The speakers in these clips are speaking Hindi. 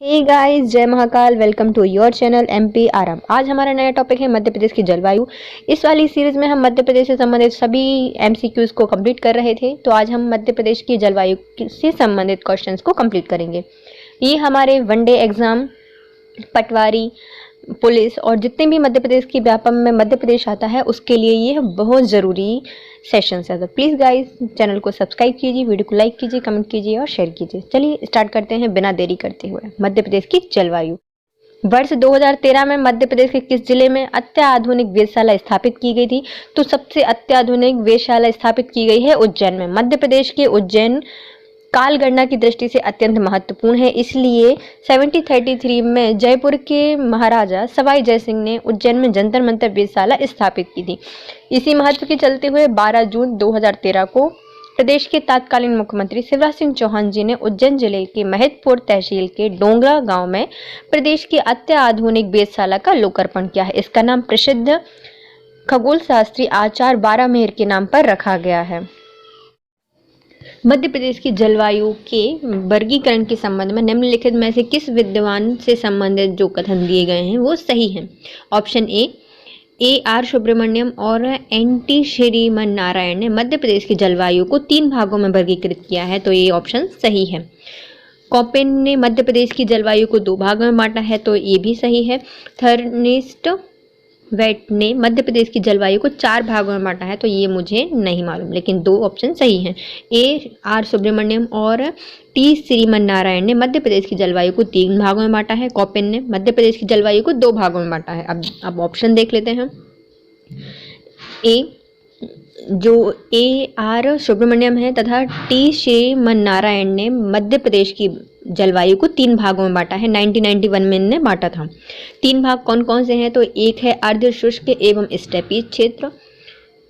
हे गाइस, जय Mahakal. Welcome to your channel MP आराम। आज हमारा नया टॉपिक है मध्य प्रदेश की जलवायु। इस वाली सीरीज में हम मध्य प्रदेश से संबंधित सभी एमसीक्यूज को कंप्लीट कर रहे थे, तो आज हम मध्य प्रदेश की जलवायु से संबंधित क्वेश्चंस को कंप्लीट करेंगे। ये हमारे वनडे एग्जाम, पटवारी, पुलिस और जितने भी मध्य प्रदेश की व्यापम में मध्य प्रदेश आता है उसके लिए ये बहुत ज़रूरी सेशंस है। तो प्लीज़ गाइस, चैनल को सब्सक्राइब कीजिए, वीडियो को लाइक कीजिए, कमेंट कीजिए और शेयर कीजिए। चलिए स्टार्ट करते हैं बिना देरी करते हुए। मध्य प्रदेश की जलवायु। वर्ष 2013 में मध्य प्रदेश के किस जिले में अत्याधुनिक वेधशाला स्थापित की गई थी? तो सबसे अत्याधुनिक वेधशाला स्थापित की गई है उज्जैन में। मध्य प्रदेश के उज्जैन काल गणना की दृष्टि से अत्यंत महत्वपूर्ण है, इसलिए 1733 में जयपुर के महाराजा सवाई जयसिंह ने उज्जैन में जंतर मंतर वेधशाला स्थापित की थी। इसी महत्व के चलते हुए 12 जून 2013 को प्रदेश के तत्कालीन मुख्यमंत्री शिवराज सिंह चौहान जी ने उज्जैन जिले के महतपुर तहसील के डोंगरा गांव में प्रदेश की अत्याधुनिक वेधशाला का लोकार्पण किया है। इसका नाम प्रसिद्ध खगोल शास्त्री आचार्य बारामेहर के नाम पर रखा गया है। मध्य प्रदेश की जलवायु के वर्गीकरण के संबंध में निम्नलिखित में से किस विद्वान से संबंधित जो कथन दिए गए हैं वो सही हैं? ऑप्शन ए आर सुब्रमण्यम और एन टी श्रीमन नारायण ने मध्य प्रदेश की जलवायु को 3 भागों में वर्गीकृत किया है, तो ये ऑप्शन सही है। कॉपेन ने मध्य प्रदेश की जलवायु को 2 भागों में बांटा है, तो ये भी सही है। थर्नेस्ट वेट ने मध्य प्रदेश की जलवायु को 4 भागों में बांटा है, तो ये मुझे नहीं मालूम, लेकिन 2 ऑप्शन सही हैं। ए आर सुब्रमण्यम और टी श्रीमन नारायण ने मध्य प्रदेश की जलवायु को 3 भागों में बांटा है। कॉपेन ने मध्य प्रदेश की जलवायु को 2 भागों में बांटा है। अब ऑप्शन देख लेते हैं। जो ए आर सुब्रमण्यम है तथा टी श्रीमन नारायण ने मध्य प्रदेश की जलवायु को 3 भागों में बांटा है। 1991 में इन्होंने बांटा था। 3 भाग कौन कौन से हैं? तो एक है अर्ध शुष्क एवं स्टेपी क्षेत्र,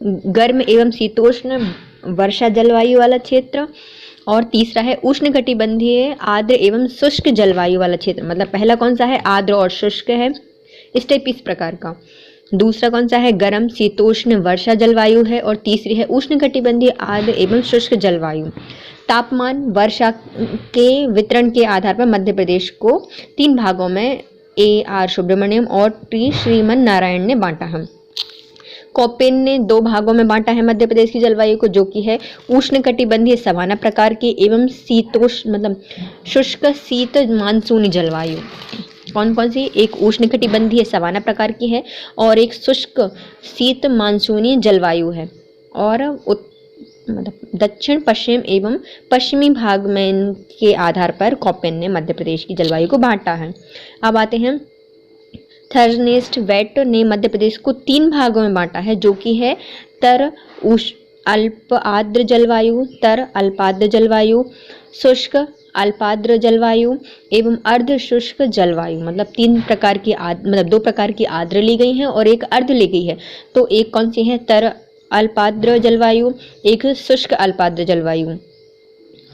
गर्म एवं शीतोष्ण वर्षा जलवायु वाला क्षेत्र, और तीसरा है उष्णकटिबंधीय आर्द्र एवं शुष्क जलवायु वाला क्षेत्र। मतलब पहला कौन सा है? आर्द्र और शुष्क है, स्टेपी इस प्रकार का। दूसरा कौन सा है? गर्म शीतोष्ण वर्षा जलवायु है, और तीसरी है उष्णकटिबंधीय आर्द्र एवं शुष्क जलवायु। तापमान वर्षा के वितरण के आधार पर मध्य प्रदेश को 3 भागों में ए आर सुब्रमण्यम और टी श्रीमन नारायण ने बांटा है। कॉपेन ने 2 भागों में बांटा है मध्य प्रदेश की जलवायु को, जो कि है उष्णकटिबंधीय सवाना प्रकार की एवं शीतोष्ण मतलब शुष्क शीत मानसूनी जलवायु। कौन कौन सी? एक उष्णकटिबंधीय सवाना प्रकार की है और एक शुष्क शीत मानसूनी जलवायु है, और मतलब दक्षिण पश्चिम एवं पश्चिमी भाग में इनके आधार पर कॉपेन ने मध्य प्रदेश की जलवायु को बांटा है। अब आते हैं, थर्नेस्ट वेट ने मध्य प्रदेश को 3 भागों में बांटा है, जो कि है तर अल्प आर्द्र जलवायु, तर अल्पाद्र जलवायु, शुष्क अल्पाद्र जलवायु एवं अर्ध शुष्क जलवायु। मतलब 2 प्रकार की आर्द्र ली गई हैं और एक अर्ध ली गई है। तो एक कौन सी है? तर अल्पाद्र जलवायु, एक शुष्क अल्पाद्र जलवायु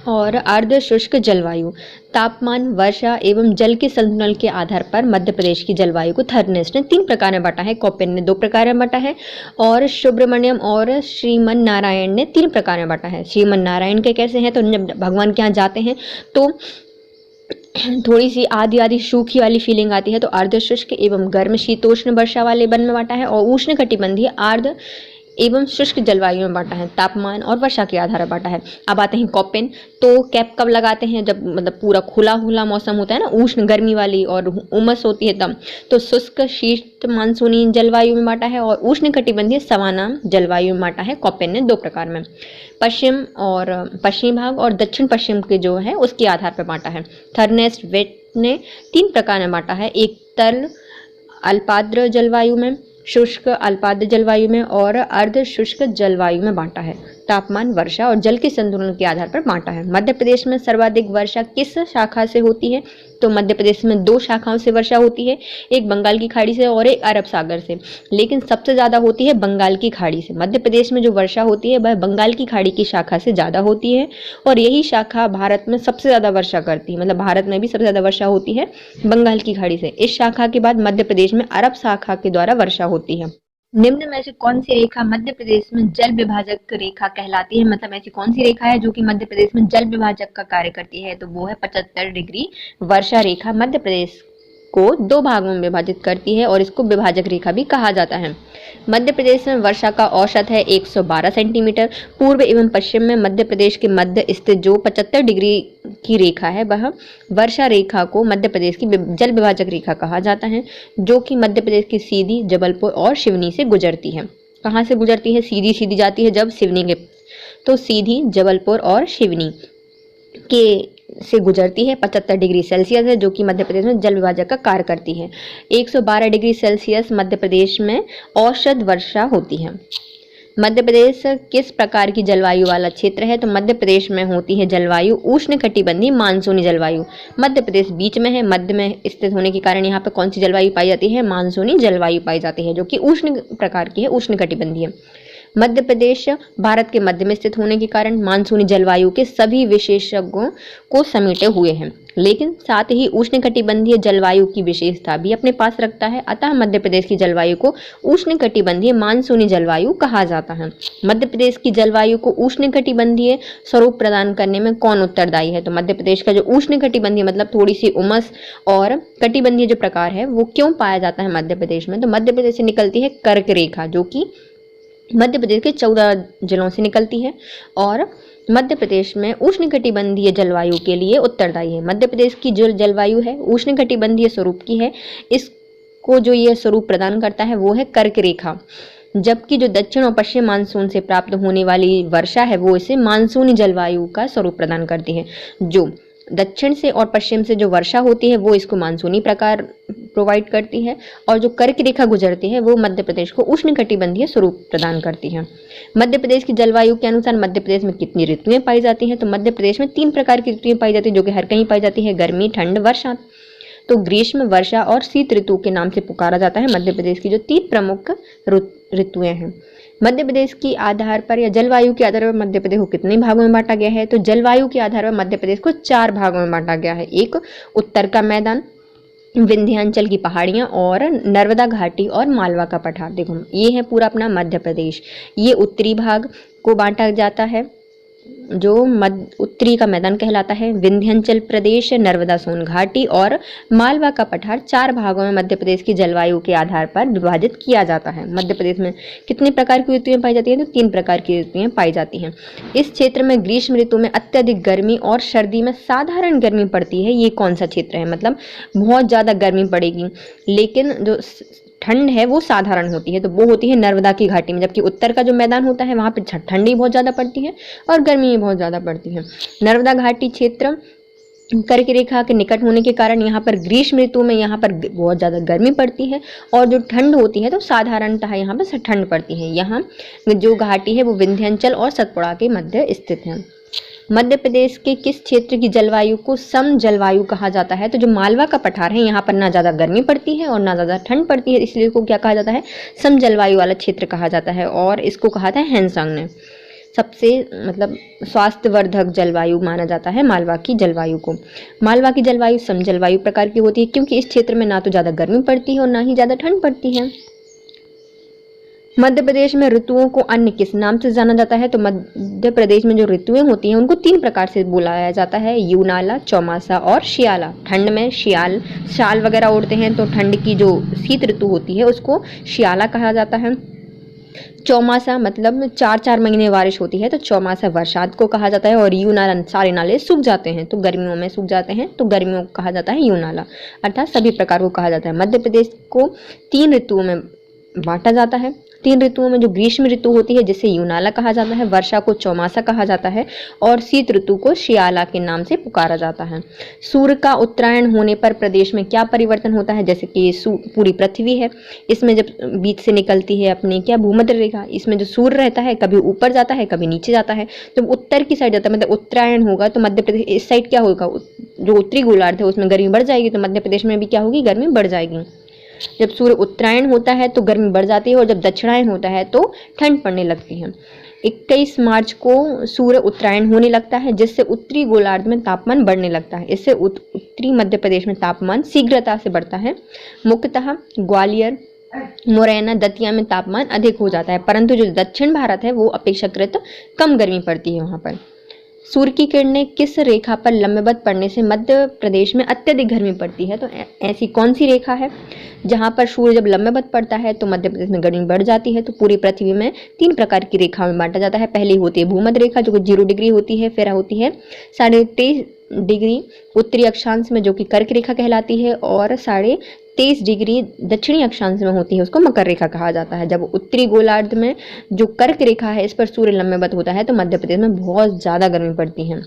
और अर्ध शुष्क जलवायु। तापमान वर्षा एवं जल के संतुलन के आधार पर मध्य प्रदेश की जलवायु को थर्नेस्ट ने 3 प्रकार में बांटा है। कॉपेन ने 2 प्रकार में बांटा है और सुब्रमण्यम और श्रीमन नारायण ने 3 प्रकार में बांटा है। श्रीमन नारायण के कैसे हैं? तो जब भगवान के यहाँ जाते हैं तो थोड़ी सी आधी सूखी वाली फीलिंग आती है, तो अर्ध शुष्क एवं गर्म शीतोष्ण वर्षा वाले वन में बांटा है, और उष्णकटिबंधीय आर्द्र एवं शुष्क जलवायु में बांटा है। तापमान और वर्षा के आधार पर बांटा है। अब आते हैं कॉपेन। तो कैप कब लगाते हैं? जब मतलब पूरा खुला मौसम होता है ना, उष्ण गर्मी वाली और उमस होती है तब। तो शुष्क शीत मानसूनी जलवायु में बांटा है और उष्णकटिबंधीय सवाना जलवायु में बांटा है। कॉपेन ने 2 प्रकार में, पश्चिमी भाग और दक्षिण पश्चिम के जो है उसके आधार पर बांटा है। थर्नेस्ट वेट ने 3 प्रकार में बांटा है, एक तर अल्पाद्र जलवायु में, शुष्क अल्पाद्र जलवायु में और अर्ध शुष्क जलवायु में बांटा है। तापमान वर्षा और जल के संतुलन के आधार पर बांटा है। मध्य प्रदेश में सर्वाधिक वर्षा किस शाखा से होती है? तो मध्य प्रदेश में 2 शाखाओं से वर्षा होती है, एक बंगाल की खाड़ी से और एक अरब सागर से, लेकिन सबसे ज़्यादा होती है बंगाल की खाड़ी से। मध्य प्रदेश में जो वर्षा होती है वह बंगाल की खाड़ी की शाखा से ज़्यादा होती है, और यही शाखा भारत में सबसे ज़्यादा वर्षा करती है। मतलब भारत में भी सबसे ज़्यादा वर्षा होती है बंगाल की खाड़ी से। इस शाखा के बाद मध्य प्रदेश में अरब शाखा के द्वारा वर्षा होती है। निम्न में से कौन सी रेखा मध्य प्रदेश में जल विभाजक रेखा कहलाती है? मतलब ऐसी कौन सी रेखा है जो कि मध्य प्रदेश में जल विभाजक का कार्य करती है? तो वो है 75 डिग्री वर्षा रेखा। मध्य प्रदेश को दो भागों में विभाजित करती है और इसको विभाजक रेखा भी कहा जाता है। मध्य प्रदेश में वर्षा का औसत है 112 सेंटीमीटर। पूर्व एवं पश्चिम में मध्य प्रदेश के मध्य स्थित जो 75 डिग्री की रेखा है वह वर्षा रेखा को मध्य प्रदेश की जल विभाजक रेखा कहा जाता है, जो कि मध्य प्रदेश की सीधी, जबलपुर और सिवनी से गुजरती है। कहाँ से गुजरती है? सीधी सीधी जाती है जब सिवनी के, तो सीधी, जबलपुर और सिवनी के से गुजरती है। 75 डिग्री सेल्सियस है जो कि मध्य प्रदेश में जल विभाजक का कार्य करती है। 112 डिग्री सेल्सियस मध्य प्रदेश में औसत वर्षा होती है। मध्य प्रदेश किस प्रकार की जलवायु वाला क्षेत्र है? तो मध्य प्रदेश में होती है जलवायु उष्णकटिबंधीय मानसूनी जलवायु। मध्य प्रदेश बीच में है, मध्य में स्थित होने के कारण यहाँ पर कौन सी जलवायु पाई जाती है? मानसूनी जलवायु पाई जाती है, जो कि उष्ण प्रकार की है, उष्णकटिबंधीय। मध्य प्रदेश भारत के मध्य में स्थित होने के कारण मानसूनी जलवायु के सभी विशेषज्ञों को समेटे हुए हैं, लेकिन साथ ही उष्णकटिबंधीय जलवायु की विशेषता भी अपने पास रखता है। अतः मध्य प्रदेश की जलवायु को उष्णकटिबंधीय मानसूनी जलवायु कहा जाता है। मध्य प्रदेश की जलवायु को उष्णकटिबंधीय स्वरूप प्रदान करने में कौन उत्तरदायी है? तो मध्य प्रदेश का जो उष्णकटिबंधीय मतलब थोड़ी सी उमस और कटिबंधीय जो प्रकार है वो क्यों पाया जाता है मध्य प्रदेश में? तो मध्य प्रदेश से निकलती है कर्क रेखा, जो कि मध्य प्रदेश के 14 जिलों से निकलती है और मध्य प्रदेश में उष्णकटिबंधीय जलवायु के लिए उत्तरदायी है। मध्य प्रदेश की जो जलवायु है उष्णकटिबंधीय स्वरूप की है। इसको जो यह स्वरूप प्रदान करता है वो है कर्क रेखा, जबकि जो दक्षिण और पश्चिम मानसून से प्राप्त होने वाली वर्षा है वो इसे मानसूनी जलवायु का स्वरूप प्रदान करती है। जो दक्षिण से और पश्चिम से जो वर्षा होती है वो इसको मानसूनी प्रकार प्रोवाइड करती है, और जो कर्क रेखा गुजरती है वो मध्य प्रदेश को उष्णकटिबंधीय स्वरूप प्रदान करती है। मध्य प्रदेश की जलवायु के अनुसार मध्य प्रदेश में कितनी ऋतुएं पाई जाती हैं? तो मध्य प्रदेश में 3 प्रकार की ऋतुएं पाई जाती है, जो कि हर कहीं पाई जाती है: गर्मी, ठंड, वर्षा। तो ग्रीष्म, वर्षा और शीत ऋतु के नाम से पुकारा जाता है मध्य प्रदेश की जो 3 प्रमुख ऋतुएं हैं। मध्य प्रदेश की आधार पर या जलवायु के आधार पर मध्य प्रदेश को कितने भागों में बांटा गया है? तो जलवायु के आधार पर मध्य प्रदेश को 4 भागों में बांटा गया है। एक उत्तर का मैदान, विंध्याचल की पहाड़ियां और नर्मदा घाटी और मालवा का पठार। देखो ये है पूरा अपना मध्य प्रदेश। ये उत्तरी भाग को बांटा जाता है जो उत्तरी का मैदान कहलाता है। विंध्याचल प्रदेश, नर्मदा सोन घाटी और मालवा का पठार 4 भागों में मध्य प्रदेश की जलवायु के आधार पर विभाजित किया जाता है। मध्य प्रदेश में कितने प्रकार की ऋतुएं पाई जाती हैं? तो 3 प्रकार की ऋतुएं पाई जाती हैं। इस क्षेत्र में ग्रीष्म ऋतु में अत्यधिक गर्मी और सर्दी में साधारण गर्मी पड़ती है। ये कौन सा क्षेत्र है? मतलब बहुत ज़्यादा गर्मी पड़ेगी, लेकिन जो ठंड है वो साधारण होती है, तो वो होती है नर्मदा की घाटी में। जबकि उत्तर का जो मैदान होता है वहाँ पे ठंडी बहुत ज़्यादा पड़ती है और गर्मी भी बहुत ज़्यादा पड़ती है। नर्मदा घाटी क्षेत्र कर्क रेखा के निकट होने के कारण यहाँ पर ग्रीष्म ऋतु में यहाँ पर बहुत ज़्यादा गर्मी पड़ती है और जो ठंड होती है तो साधारणतः यहाँ पर ठंड पड़ती है। यहाँ जो घाटी है वो विंध्याचल और सतपुड़ा के मध्य स्थित है। मध्य प्रदेश के किस क्षेत्र की जलवायु को सम जलवायु कहा जाता है? तो जो मालवा का पठार है यहाँ पर ना ज़्यादा गर्मी पड़ती है और ना ज़्यादा ठंड पड़ती है, इसलिए इसको क्या कहा जाता है? सम जलवायु वाला क्षेत्र कहा जाता है। और इसको कहा था हैंसंग ने। सबसे मतलब स्वास्थ्यवर्धक जलवायु माना जाता है मालवा की जलवायु को। मालवा की जलवायु सम जलवायु प्रकार की होती है, क्योंकि इस क्षेत्र में ना तो ज़्यादा गर्मी पड़ती है और ना ही ज़्यादा ठंड पड़ती है। मध्य प्रदेश में ऋतुओं को अन्य किस नाम से जाना जाता है? तो मध्य प्रदेश में जो ऋतुएं होती हैं उनको 3 प्रकार से बुलाया जाता है: यूनाला, चौमासा और शियाला। ठंड में शाल वगैरह ओढ़ते हैं, तो ठंड की जो शीत ऋतु होती है उसको शियाला कहा जाता है। चौमासा मतलब 4-4 महीने बारिश होती है, तो चौमासा वर्षात को कहा जाता है। और यूनाला, सारे नाले सूख जाते हैं तो गर्मियों में सूख जाते हैं, तो गर्मियों को कहा जाता है यूनाला, अर्थात सभी प्रकार को कहा जाता है। मध्य प्रदेश को 3 ऋतुओं में बांटा जाता है। 3 ऋतुओं में जो ग्रीष्म ऋतु होती है जिसे यूनाला कहा जाता है, वर्षा को चौमासा कहा जाता है और शीत ऋतु को शियाला के नाम से पुकारा जाता है। सूर्य का उत्तरायण होने पर प्रदेश में क्या परिवर्तन होता है? जैसे कि पूरी पृथ्वी है, इसमें जब बीच से निकलती है अपनी क्या भूमध्य रेखा, इसमें जो सूर्य रहता है कभी ऊपर जाता है कभी नीचे जाता है। जब उत्तर की साइड जाता है मतलब उत्तरायण होगा तो मध्य प्रदेश इस साइड क्या होगा, जो उत्तरी गोलार्ध है उसमें गर्मी बढ़ जाएगी, तो मध्य प्रदेश में भी क्या होगी, गर्मी बढ़ जाएगी। जब सूर्य उत्तरायण होता है तो गर्मी बढ़ जाती है और जब दक्षिणायन होता है तो ठंड पड़ने लगती है। 21 मार्च को सूर्य उत्तरायण होने लगता है, जिससे उत्तरी गोलार्ध में तापमान बढ़ने लगता है। इससे उत्तरी मध्य प्रदेश में तापमान शीघ्रता से बढ़ता है। मुख्यतः ग्वालियर, मुरैना दतिया में तापमान अधिक हो जाता है, परंतु जो दक्षिण भारत है वो अपेक्षाकृत कम गर्मी पड़ती है वहाँ पर। सूर्य की किरणें किस रेखा पर लंबवत पड़ने से मध्य प्रदेश में अत्यधिक गर्मी पड़ती है? तो ऐसी कौन सी रेखा है जहाँ पर सूर्य जब लंबवत पड़ता है तो मध्य प्रदेश में गर्मी बढ़ जाती है? तो पूरी पृथ्वी में 3 प्रकार की रेखाओं में बांटा जाता है। पहली होती है भूमध्य रेखा जो कि 0 डिग्री होती है, फिर होती है 23.5 डिग्री उत्तरी अक्षांश में जो कि कर्क रेखा कहलाती है, और 23.5 डिग्री दक्षिणी अक्षांश में होती है, उसको मकर रेखा कहा जाता है। जब उत्तरी गोलार्ध में जो कर्क रेखा है इस पर सूर्य लंबवत होता है तो मध्य प्रदेश में बहुत ज़्यादा गर्मी पड़ती है।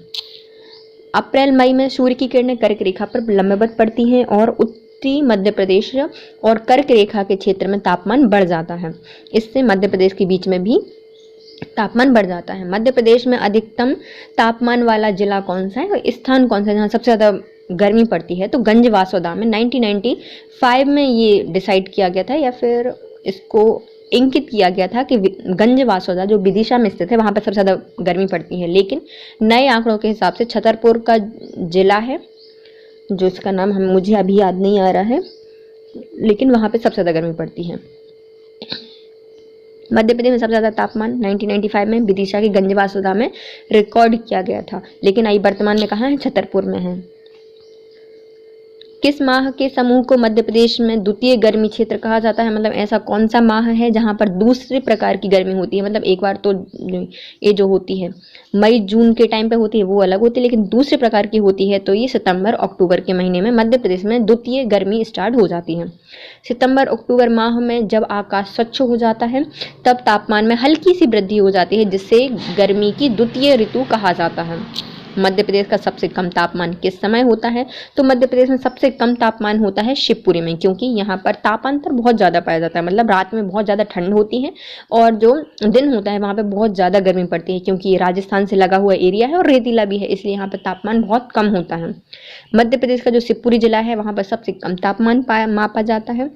अप्रैल मई में सूर्य की किरणें कर्क रेखा पर लंबवत पड़ती हैं और उत्तरी मध्य प्रदेश और कर्क रेखा के क्षेत्र में तापमान बढ़ जाता है। इससे मध्य प्रदेश के बीच में भी तापमान बढ़ जाता है। मध्य प्रदेश में अधिकतम तापमान वाला जिला कौन सा है और स्थान कौन सा है जहाँ सबसे ज़्यादा गर्मी पड़ती है? तो गंज वासोदा में 1995 में ये डिसाइड किया गया था, या फिर इसको इंकित किया गया था कि गंज वासोदा जो विदिशा में स्थित है वहाँ पर सबसे ज़्यादा गर्मी पड़ती है। लेकिन नए आंकड़ों के हिसाब से छतरपुर का जिला है, जो इसका नाम मुझे अभी याद नहीं आ रहा है, लेकिन वहाँ पर सबसे ज़्यादा गर्मी पड़ती है। मध्य प्रदेश में सबसे ज़्यादा तापमान 1995 में विदिशा की गंज वासोदा में रिकॉर्ड किया गया था, लेकिन अभी वर्तमान में कहाँ है? छतरपुर में है। किस माह के समूह को मध्य प्रदेश में द्वितीय गर्मी क्षेत्र कहा जाता है? मतलब ऐसा कौन सा माह है जहाँ पर दूसरे प्रकार की गर्मी होती है? मतलब एक बार तो ये जो होती है मई जून के टाइम पे होती है वो अलग होती है, लेकिन दूसरे प्रकार की होती है तो ये सितंबर अक्टूबर के महीने में मध्य प्रदेश में द्वितीय गर्मी स्टार्ट हो जाती है। सितंबर अक्टूबर माह में जब आकाश स्वच्छ हो जाता है तब तापमान में हल्की सी वृद्धि हो जाती है, जिससे गर्मी की द्वितीय ऋतु कहा जाता है। मध्य प्रदेश का सबसे कम तापमान किस समय होता है? तो मध्य प्रदेश में सबसे कम तापमान होता है शिवपुरी में, क्योंकि यहाँ पर तापांतर बहुत ज़्यादा पाया जाता है। मतलब रात में बहुत ज़्यादा ठंड होती है और जो दिन होता है वहाँ पे बहुत ज़्यादा गर्मी पड़ती है, क्योंकि ये राजस्थान से लगा हुआ एरिया है और रेतीला भी है, इसलिए यहाँ पर तापमान बहुत कम होता है। मध्य प्रदेश का जो शिवपुरी जिला है वहाँ पर सबसे कम तापमान मापा जाता है।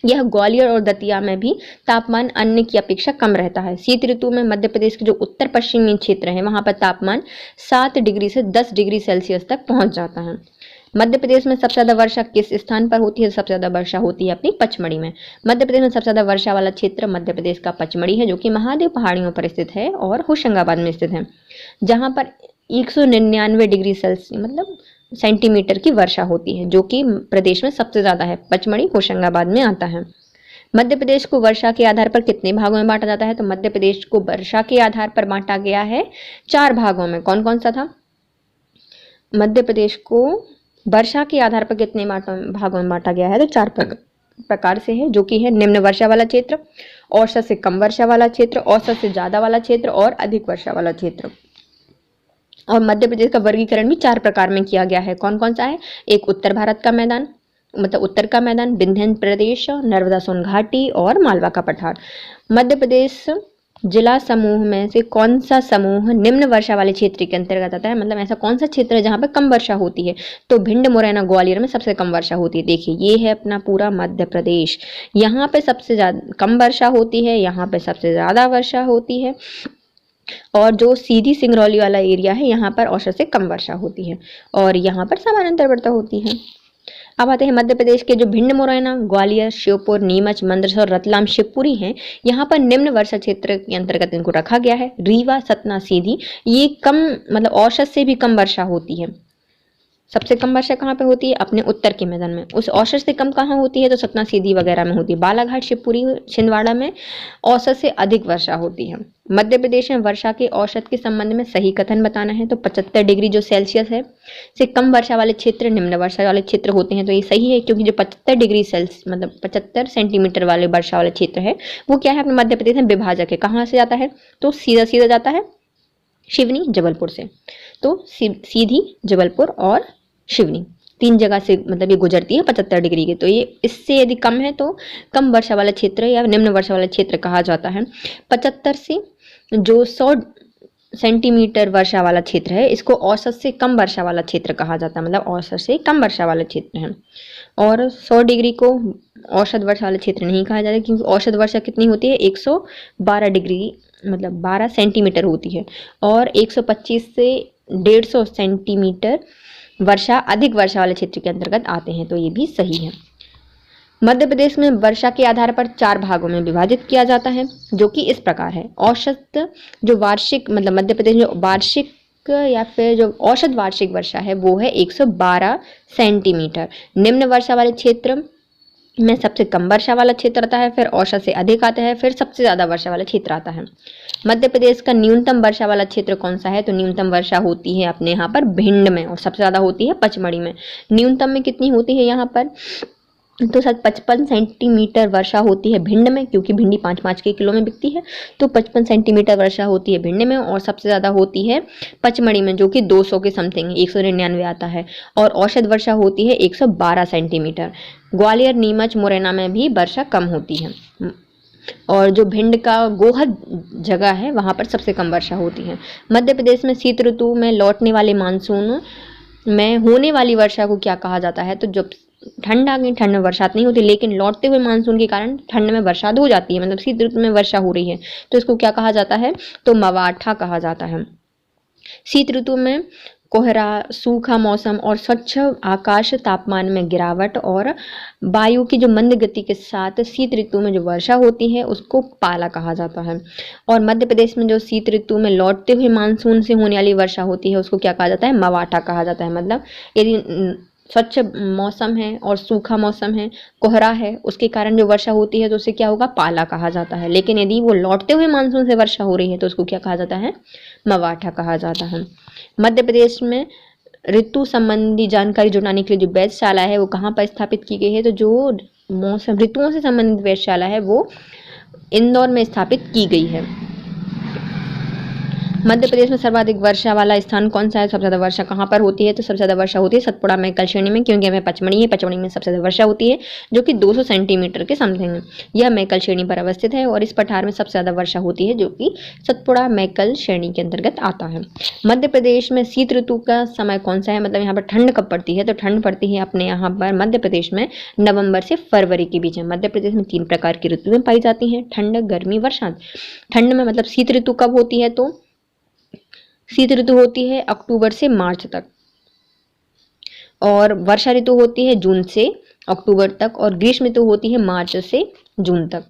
यह ग्वालियर और दतिया में भी तापमान अन्य की अपेक्षा कम रहता है। शीत ऋतु में मध्य प्रदेश के जो उत्तर पश्चिमी क्षेत्र है वहाँ पर तापमान 7 डिग्री से 10 डिग्री सेल्सियस तक पहुँच जाता है। मध्य प्रदेश में सबसे ज़्यादा वर्षा किस स्थान पर होती है? सबसे ज़्यादा वर्षा होती है अपनी पचमढ़ी में। मध्य प्रदेश में सबसे ज़्यादा वर्षा वाला क्षेत्र मध्य प्रदेश का पचमढ़ी है, जो कि महादेव पहाड़ियों पर स्थित है और होशंगाबाद में स्थित है, जहाँ पर 199 डिग्री सेल्सियस मतलब सेंटीमीटर की वर्षा होती है, जो कि प्रदेश में सबसे ज़्यादा है। पचमढ़ी होशंगाबाद में आता है। मध्य प्रदेश को वर्षा के आधार पर कितने भागों में बांटा जाता है? तो मध्य प्रदेश को वर्षा के आधार पर बांटा गया है 4 भागों में। कौन कौन सा था? मध्य प्रदेश को वर्षा के आधार पर कितने भागों में बांटा गया है? तो 4 प्रकार से है, जो कि है निम्न वर्षा वाला क्षेत्र, औसत से कम वर्षा वाला क्षेत्र, औसत से ज़्यादा वाला क्षेत्र और अधिक वर्षा वाला क्षेत्र। और मध्य प्रदेश का वर्गीकरण भी 4 प्रकार में किया गया है। कौन कौन सा है? एक उत्तर भारत का मैदान, मतलब उत्तर का मैदान, विंध्य प्रदेश, नर्मदा सोन घाटी और मालवा का पठार। मध्य प्रदेश जिला समूह में से कौन सा समूह निम्न वर्षा वाले क्षेत्र के अंतर्गत आता है? मतलब ऐसा कौन सा क्षेत्र है जहाँ पे कम वर्षा होती है? तो भिंड, मुरैना, ग्वालियर में सबसे कम वर्षा होती है। देखिए ये है अपना पूरा मध्य प्रदेश, यहाँ पे सबसे ज़्यादा कम वर्षा होती है, यहाँ पे सबसे ज़्यादा वर्षा होती है, और जो सीधी सिंगरौली वाला एरिया है यहाँ पर औसत से कम वर्षा होती है और यहाँ पर सामान्यतः वर्षा होती है। अब आते हैं मध्य प्रदेश के जो भिंड, मुरैना, ग्वालियर, श्योपुर, नीमच, मंदसौर और रतलाम, शिवपुरी हैं, यहाँ पर निम्न वर्षा क्षेत्र के अंतर्गत इनको रखा गया है। रीवा, सतना, सीधी ये कम मतलब औसत से भी कम वर्षा होती है। सबसे कम वर्षा कहाँ पे होती है? अपने उत्तर के मैदान में। उस औसत से कम कहाँ होती है? तो सतना, सीधी वगैरह में होती है। बालाघाट, शिवपुरी, छिंदवाड़ा में औसत से अधिक वर्षा होती है। मध्य प्रदेश में वर्षा के औसत के संबंध में सही कथन बताना है तो 75 डिग्री जो सेल्सियस है से कम वर्षा वाले क्षेत्र निम्न वर्षा वाले क्षेत्र होते हैं। तो ये सही है, क्योंकि जो 75 डिग्री सेल्सियस मतलब 75 सेंटीमीटर वाले वर्षा वाले क्षेत्र है वो क्या है? अपने मध्य प्रदेश में विभाजक है। कहाँ से जाता है? तो सीधा सीधा जाता है सिवनी, जबलपुर से। तो सीधी, जबलपुर और सिवनी 3 जगह से मतलब ये गुजरती है 75 डिग्री के। तो ये इससे यदि कम है तो कम वर्षा वाला क्षेत्र या निम्न वर्षा वाला क्षेत्र कहा जाता है। 75 से जो 100 सेंटीमीटर वर्षा वाला क्षेत्र है इसको औसत से कम वर्षा वाला क्षेत्र कहा जाता है, मतलब औसत से कम वर्षा वाला क्षेत्र है। और 100 डिग्री को औसत वर्षा वाला क्षेत्र नहीं कहा जाता, क्योंकि औसत वर्षा कितनी होती है? 112 डिग्री मतलब 12 सेंटीमीटर होती है। और 125 से 150 सेंटीमीटर वर्षा अधिक वर्षा वाले क्षेत्र के अंतर्गत आते हैं। तो ये भी सही है। मध्य प्रदेश में वर्षा के आधार पर 4 भागों में विभाजित किया जाता है, जो कि इस प्रकार है। औसत जो वार्षिक मतलब मध्य प्रदेश में वार्षिक या फिर जो औसत वार्षिक वर्षा है वो है 112 सेंटीमीटर। निम्न वर्षा वाले क्षेत्र में सबसे कम वर्षा वाला क्षेत्र आता है, फिर औसत से अधिक आता है, फिर सबसे ज़्यादा वर्षा वाला क्षेत्र आता है। मध्य प्रदेश का न्यूनतम वर्षा वाला क्षेत्र कौन सा है? तो न्यूनतम वर्षा होती है अपने यहाँ पर भिंड में, और सबसे ज़्यादा होती है पचमढ़ी में। न्यूनतम में कितनी होती है यहाँ पर? तो 55 सेंटीमीटर वर्षा होती है भिंड में, क्योंकि भिंडी 5-5 के किलो में बिकती है, तो 55 सेंटीमीटर वर्षा होती है भिंड में। और सबसे ज़्यादा होती है पचमढ़ी में, जो कि 200 के समथिंग 199 आता है। और औसत वर्षा होती है 112 सेंटीमीटर। ग्वालियर, नीमच, मुरैना में भी वर्षा कम होती है। और जो भिंड का गोहद जगह है वहाँ पर सबसे कम वर्षा होती है। मध्य प्रदेश में शीत ऋतु में लौटने वाले मानसून में होने वाली वर्षा को क्या कहा जाता है? तो जब ठंड आ गई, ठंड में बरसात नहीं होती, लेकिन लौटते हुए मानसून के कारण ठंड में बरसात हो जाती है, मतलब शीत ऋतु में वर्षा हो रही है, तो इसको क्या कहा जाता है? तो मवाठा कहा जाता है। शीत ऋतु में कोहरा, सूखा मौसम और स्वच्छ आकाश, तापमान में गिरावट और वायु की जो मंद गति के साथ शीत ऋतु में जो वर्षा होती है उसको पाला कहा जाता है। और मध्य प्रदेश में जो शीत ऋतु में लौटते हुए मानसून से होने वाली वर्षा होती है उसको क्या कहा जाता है? मवाठा कहा जाता है। मतलब यदि स्वच्छ मौसम है और सूखा मौसम है, कोहरा है, उसके कारण जो वर्षा होती है तो उसे क्या होगा? पाला कहा जाता है। लेकिन यदि वो लौटते हुए मानसून से वर्षा हो रही है तो उसको क्या कहा जाता है? मवाठा कहा जाता है। मध्य प्रदेश में ऋतु संबंधी जानकारी जुटाने के लिए जो वेधशाला है वो कहाँ पर स्थापित की गई है? तो जो मौसम ऋतुओं से संबंधित वेधशाला है वो इंदौर में स्थापित की गई है। मध्य प्रदेश में सर्वाधिक वर्षा वाला स्थान कौन सा है? सबसे ज़्यादा वर्षा कहाँ पर होती है? तो सबसे ज़्यादा वर्षा होती है सतपुड़ा मैकल श्रेणी में, क्योंकि हमें पचमढ़ी है, पचमढ़ी में सबसे ज़्यादा वर्षा होती है जो कि 200 सेंटीमीटर के समथिंग है। यह मैकल श्रेणी पर अवस्थित है और इस पठार में सबसे ज़्यादा वर्षा होती है जो कि सतपुड़ा मैकल श्रेणी के अंतर्गत आता है। मध्य प्रदेश में शीत ऋतु का समय कौन सा है? मतलब यहाँ पर ठंड कब पड़ती है? तो ठंड पड़ती है अपने यहाँ पर मध्य प्रदेश में नवंबर से फरवरी के बीच में। मध्य प्रदेश में 3 प्रकार की ऋतुएं पाई जाती हैं: ठंड, गर्मी, बरसात। ठंड में मतलब शीत ऋतु कब होती है? तो शीत ऋतु होती है अक्टूबर से मार्च तक, और वर्षा ऋतु होती है जून से अक्टूबर तक, और ग्रीष्म ऋतु होती है मार्च से जून तक।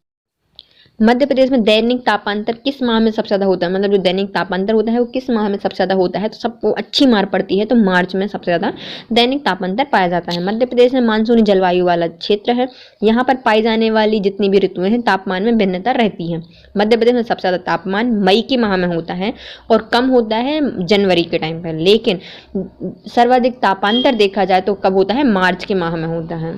मध्य प्रदेश में दैनिक तापांतर किस माह में सबसे ज्यादा होता है? मतलब जो दैनिक तापांतर होता है वो किस माह में सबसे ज्यादा होता है? तो सबको अच्छी मार पड़ती है तो मार्च में सबसे ज्यादा दैनिक तापांतर पाया जाता है। मध्य प्रदेश में मानसूनी जलवायु वाला क्षेत्र है। यहाँ पर पाई जाने वाली जितनी भी ऋतुएं हैं तापमान में भिन्नता रहती है। मध्य प्रदेश में सबसे ज्यादा तापमान मई के माह में होता है और कम होता है जनवरी के टाइम पर, लेकिन सर्वाधिक तापांतर देखा जाए तो कब होता है? मार्च के माह में होता है।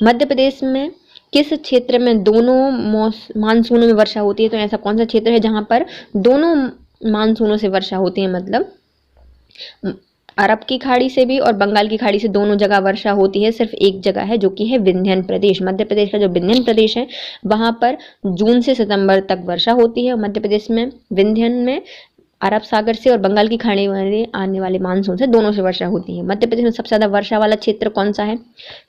मध्य प्रदेश में किस क्षेत्र में दोनों मानसूनों में वर्षा होती है? तो ऐसा कौन सा क्षेत्र है जहां पर दोनों मानसूनों से वर्षा होती है? मतलब अरब की खाड़ी से भी और बंगाल की खाड़ी से दोनों जगह वर्षा होती है। सिर्फ एक जगह है जो कि है विंध्यन प्रदेश। मध्य प्रदेश का जो विंध्यन प्रदेश है वहां पर जून से सितंबर तक वर्षा होती है। मध्य प्रदेश में विंध्यन में अरब सागर से और बंगाल की खाड़ी में आने वाले मानसून से दोनों से वर्षा होती है। मध्य प्रदेश में सबसे ज़्यादा वर्षा वाला क्षेत्र कौन सा है?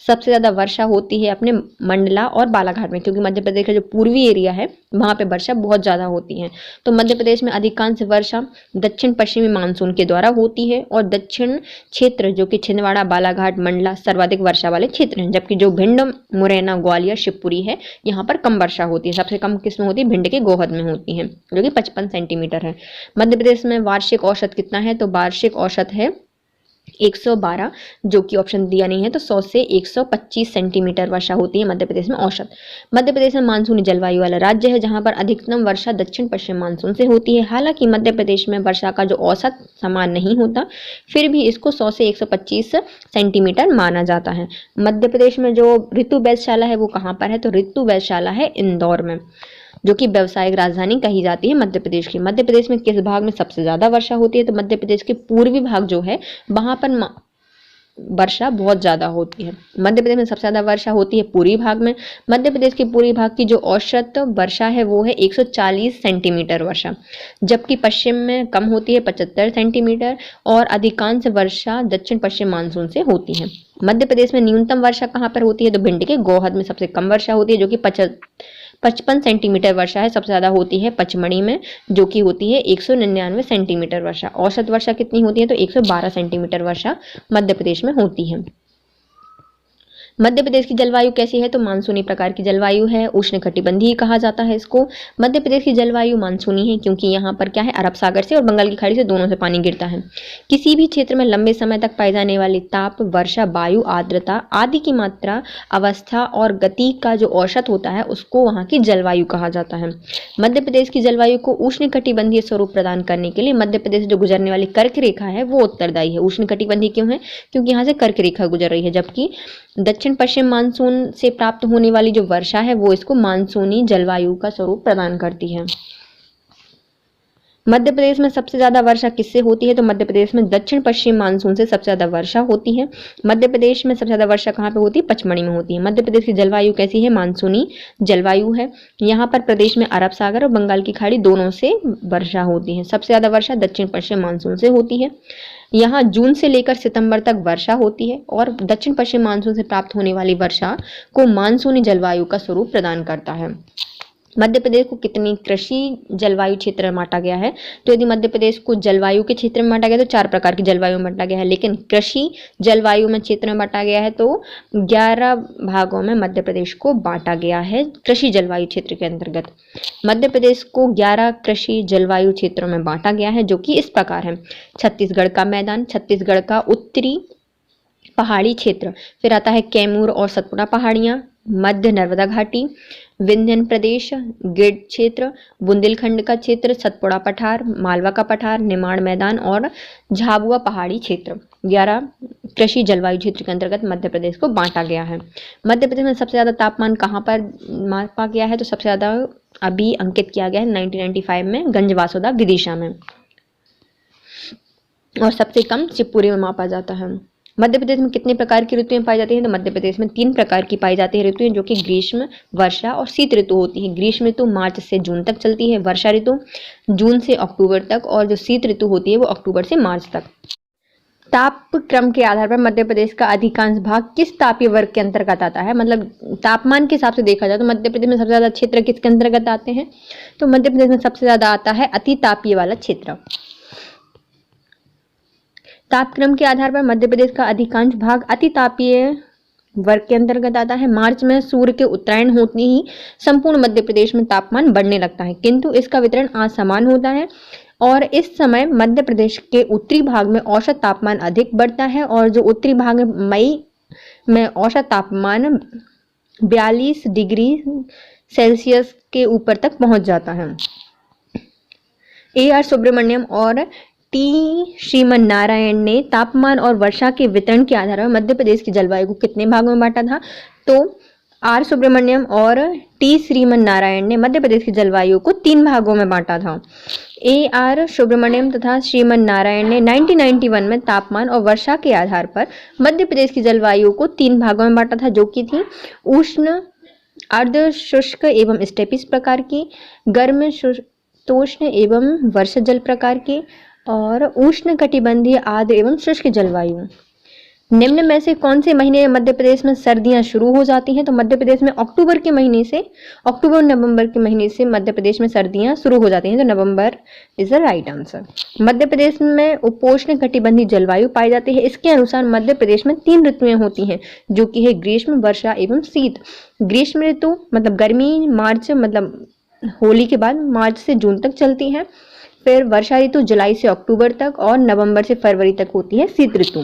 सबसे ज़्यादा वर्षा होती है अपने मंडला और बालाघाट में, क्योंकि मध्य प्रदेश का जो पूर्वी एरिया है वहाँ पे वर्षा बहुत ज़्यादा होती है। तो मध्य प्रदेश में अधिकांश वर्षा दक्षिण पश्चिमी मानसून के द्वारा होती है, और दक्षिण क्षेत्र जो कि छिंदवाड़ा, बालाघाट, मंडला सर्वाधिक वर्षा वाले क्षेत्र हैं, जबकि जो भिंड, मुरैना, ग्वालियर, शिवपुरी है यहाँ पर कम वर्षा होती है। सबसे कम किस्म होती है भिंड के गोहद में होती है जो कि 55 सेंटीमीटर है। मध्य प्रदेश में वार्षिक औसत कितना है? तो वार्षिक औसत है 112, जो कि ऑप्शन दिया नहीं है, तो 100 से 125 सेंटीमीटर वर्षा होती है मध्य प्रदेश में औसत। मध्य प्रदेश में मानसूनी जलवायु वाला राज्य है जहां पर अधिकतम वर्षा दक्षिण पश्चिम मानसून से होती है। हालांकि मध्य प्रदेश में वर्षा का जो औसत समान नहीं होता, फिर भी इसको 100 से 125 सेंटीमीटर माना जाता है। मध्य प्रदेश में जो ऋतु वेधशाला है वो कहाँ पर है? तो ऋतु वेधशाला है इंदौर में, जो कि व्यावसायिक राजधानी कही जाती है मध्य प्रदेश की। मध्य प्रदेश में किस भाग में सबसे ज्यादा वर्षा होती है? तो मध्य प्रदेश के पूर्वी भाग जो है वहां पर वर्षा बहुत ज्यादा होती है। मध्य प्रदेश में सबसे ज्यादा वर्षा होती है पूर्वी भाग में। मध्य प्रदेश के पूर्वी भाग की जो औसत वर्षा है वो है 140 सेंटीमीटर वर्षा, जबकि पश्चिम में कम होती है 75 सेंटीमीटर, और अधिकांश वर्षा दक्षिण पश्चिम मानसून से होती है। मध्य प्रदेश में न्यूनतम वर्षा कहाँ पर होती है? तो भिंड के गोहद में सबसे कम वर्षा होती है जो कि 55 सेंटीमीटर वर्षा है सबसे ज़्यादा होती है पचमढ़ी में, जो कि होती है 199 सेंटीमीटर वर्षा। औसत वर्षा कितनी होती है तो 112 सेंटीमीटर वर्षा मध्य प्रदेश में होती है। मध्य प्रदेश की जलवायु कैसी है तो मानसूनी प्रकार की जलवायु है, उष्णकटिबंधीय कहा जाता है इसको। मध्य प्रदेश की जलवायु मानसूनी है क्योंकि यहाँ पर क्या है, अरब सागर से और बंगाल की खाड़ी से दोनों से पानी गिरता है। किसी भी क्षेत्र में लंबे समय तक पाई जाने वाली ताप, वर्षा, वायु, आर्द्रता आदि की मात्रा, अवस्था और गति का जो औसत होता है उसको वहाँ की जलवायु कहा जाता है। मध्य प्रदेश की जलवायु को उष्णकटिबंधीय स्वरूप प्रदान करने के लिए मध्य प्रदेश जो गुजरने वाली कर्क रेखा है वो उत्तरदायी है। उष्णकटिबंधीय क्यों है, क्योंकि यहाँ से कर्क रेखा गुजर रही है, जबकि दक्षिण पश्चिम मानसून से प्राप्त होने वाली जो वर्षा है वो इसको मानसूनी जलवायु का स्वरूप प्रदान करती है। मध्य प्रदेश में सबसे ज्यादा वर्षा किससे होती है तो मध्य प्रदेश में दक्षिण पश्चिम मानसून से सबसे ज्यादा वर्षा होती है। मध्य प्रदेश में सबसे ज्यादा वर्षा कहाँ पे होती है, पचमढ़ी में होती है। मध्य प्रदेश की जलवायु कैसी है, मानसूनी जलवायु है। यहाँ पर प्रदेश में अरब सागर और बंगाल की खाड़ी दोनों से वर्षा होती है। सबसे ज्यादा वर्षा दक्षिण पश्चिम मानसून से होती है। यहाँ जून से लेकर सितंबर तक वर्षा होती है और दक्षिण पश्चिम मानसून से प्राप्त होने वाली वर्षा को मानसूनी जलवायु का स्वरूप प्रदान करता है। मध्य प्रदेश को कितनी कृषि जलवायु क्षेत्र में बांटा गया है तो यदि मध्य प्रदेश को जलवायु के क्षेत्र में बांटा गया तो 4 प्रकार की जलवायु में बांटा गया है, लेकिन कृषि जलवायु में क्षेत्र में बांटा गया है तो 11 भागों में मध्य प्रदेश को बांटा गया है कृषि जलवायु क्षेत्र के अंतर्गत। मध्य प्रदेश को 11 कृषि जलवायु क्षेत्रों में बांटा गया है जो कि इस प्रकार है। छत्तीसगढ़ का मैदान, छत्तीसगढ़ का उत्तरी पहाड़ी क्षेत्र, फिर आता है कैमूर और सतपुड़ा पहाड़ियाँ, मध्य नर्मदा घाटी, विंध्यन प्रदेश, गिर क्षेत्र, बुंदेलखंड का क्षेत्र, सतपुड़ा पठार, मालवा का पठार, निमाड़ मैदान और झाबुआ पहाड़ी क्षेत्र। 11 कृषि जलवायु क्षेत्र के अंतर्गत मध्य प्रदेश को बांटा गया है। मध्य प्रदेश में सबसे ज़्यादा तापमान कहाँ पर मापा गया है तो सबसे ज़्यादा अभी अंकित किया गया है 1995 में गंजवासुदा विदिशा में, और सबसे कम शिवपुरी में मापा जाता है। मध्य प्रदेश में कितने प्रकार की ऋतुएं पाई जाती हैं तो मध्य प्रदेश में 3 प्रकार की पाई जाती है ऋतुएं, जो कि ग्रीष्म, वर्षा और शीत ऋतु होती है। ग्रीष्म ऋतु मार्च से जून तक चलती है, वर्षा ऋतु जून से अक्टूबर तक, और जो शीत ऋतु होती है वो अक्टूबर से मार्च तक। तापक्रम के आधार पर मध्य प्रदेश का अधिकांश भाग किस तापीय वर्ग के अंतर्गत आता है, मतलब तापमान के हिसाब से देखा जाए तो मध्य प्रदेश में सबसे ज्यादा क्षेत्र किसके अंतर्गत आते हैं तो मध्य प्रदेश में सबसे ज्यादा आता है अति तापीय वाला क्षेत्र। तापक्रम के आधार पर मध्य प्रदेश का अधिकांश भाग अति तापीय वर्ग के अंतर्गत आता है। मार्च में सूर्य के उत्तरायण होते ही संपूर्ण मध्य प्रदेश में तापमान बढ़ने लगता है, किंतु इसका वितरण असमान होता है और इस समय मध्य प्रदेश के उत्तरी भाग में औसत तापमान अधिक बढ़ता है और जो उत्तरी भाग में मई में औसत तापमान 42 डिग्री सेल्सियस के ऊपर तक पहुंच जाता है। AR सुब्रमण्यम और T श्रीमन ने तापमान और वर्षा के वितरण के आधार पर मध्य प्रदेश की जलवायु को कितने भागों में बांटा था तो R सुब्रमण्यम और T श्रीमन ने मध्य प्रदेश की जलवायु को 3 भागों में बांटा था। AR सुब्रमण्यम तथा श्रीमन ने 1991 में तापमान और वर्षा के आधार पर मध्य प्रदेश की जलवायु को 3 भागों में बांटा था, जो कि थी उष्ण, अर्ध शुष्क एवं स्टेपिस प्रकार की, गर्म शीतोष्ण एवं वर्षा जल प्रकार की, और उष्ण कटिबंधीय आर्द्र एवं शुष्क जलवायु। निम्न में से कौन से महीने में मध्य प्रदेश में सर्दियां शुरू हो जाती हैं तो मध्य प्रदेश में अक्टूबर नवंबर के महीने से मध्य प्रदेश में सर्दियां शुरू हो जाती हैं, तो November is the right answer. Madhya Pradesh में उपोष्ण कटिबंधीय जलवायु पाई जाती है। इसके अनुसार मध्य प्रदेश में 3 ऋतुएं होती हैं, जो कि है ग्रीष्म, वर्षा एवं शीत। ग्रीष्म ऋतु मतलब गर्मी मार्च मतलब होली के बाद मार्च से जून तक चलती है, फिर वर्षा ऋतु जुलाई से अक्टूबर तक और नवंबर से फरवरी तक होती है शीत ऋतु।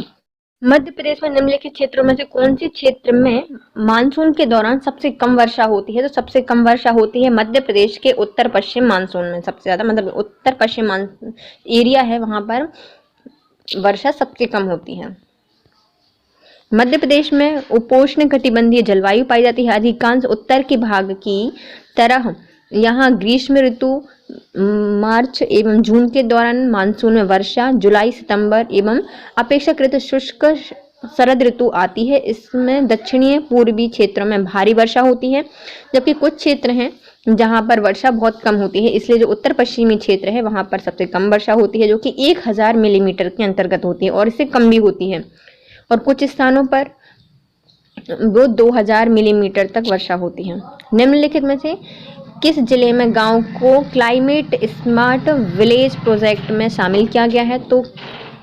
मध्य प्रदेश में निम्नलिखित क्षेत्रों में से कौन से क्षेत्र में मानसून के दौरान सबसे कम वर्षा होती है तो सबसे कम वर्षा होती है मध्य प्रदेश के उत्तर पश्चिम मानसून में। सबसे ज्यादा मतलब उत्तर पश्चिम एरिया है वहां पर वर्षा सबसे कम होती है। मध्य प्रदेश में उपोष्ण कटिबंधीय जलवायु पाई जाती है। अधिकांश उत्तर के भाग की तरह यहाँ ग्रीष्म ऋतु मार्च एवं जून के दौरान मानसून में वर्षा, जुलाई सितंबर एवं अपेक्षाकृत शुष्क शरद ऋतु आती है। इसमें दक्षिणी पूर्वी क्षेत्रों में भारी वर्षा होती है, जबकि कुछ क्षेत्र हैं जहां पर वर्षा बहुत कम होती है, इसलिए जो उत्तर पश्चिमी क्षेत्र है वहां पर सबसे कम वर्षा होती है, जो कि 1000 मिलीमीटर के अंतर्गत होती है और इससे कम भी होती है। और कुछ स्थानों पर वो 2000 मिलीमीटर तक वर्षा होती है। निम्नलिखित में से किस जिले में गांव को क्लाइमेट स्मार्ट विलेज प्रोजेक्ट में शामिल किया गया है? तो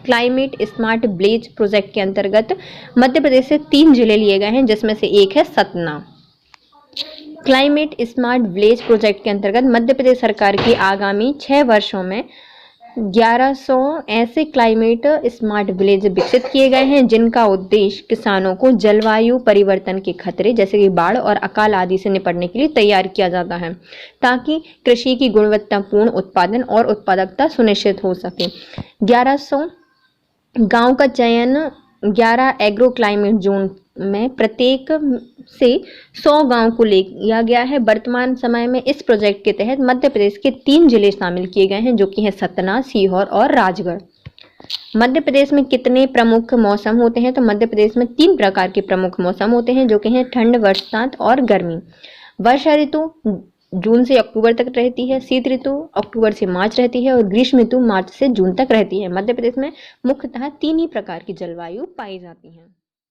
क्लाइमेट स्मार्ट विलेज प्रोजेक्ट के अंतर्गत मध्य प्रदेश से 3 जिले लिए गए हैं, जिसमें से एक है Satna. Climate smart village project के अंतर्गत मध्य प्रदेश सरकार की आगामी 6 वर्षों में 1100 ऐसे क्लाइमेट स्मार्ट विलेज विकसित किए गए हैं, जिनका उद्देश्य किसानों को जलवायु परिवर्तन के खतरे जैसे कि बाढ़ और अकाल आदि से निपटने के लिए तैयार किया जाता है, ताकि कृषि की गुणवत्तापूर्ण उत्पादन और उत्पादकता सुनिश्चित हो सके। 1100 गांव का चयन 11 एग्रो क्लाइमेट जोन में प्रत्येक से 100 गांव को लिया गया है। वर्तमान समय में इस प्रोजेक्ट के तहत मध्य प्रदेश के 3 जिले शामिल किए गए हैं, जो कि हैं सतना, सीहोर और राजगढ़। मध्य प्रदेश में कितने प्रमुख मौसम होते हैं? तो मध्य प्रदेश में 3 प्रकार के प्रमुख मौसम होते हैं, जो कि हैं ठंड, बरसात और गर्मी। वर्षा ऋतु जून से अक्टूबर तक रहती है, शीत ऋतु अक्टूबर से मार्च रहती है और ग्रीष्म ऋतु मार्च से जून तक रहती है। मध्य प्रदेश में मुख्यतः 3 ही प्रकार की जलवायु पाई जाती है।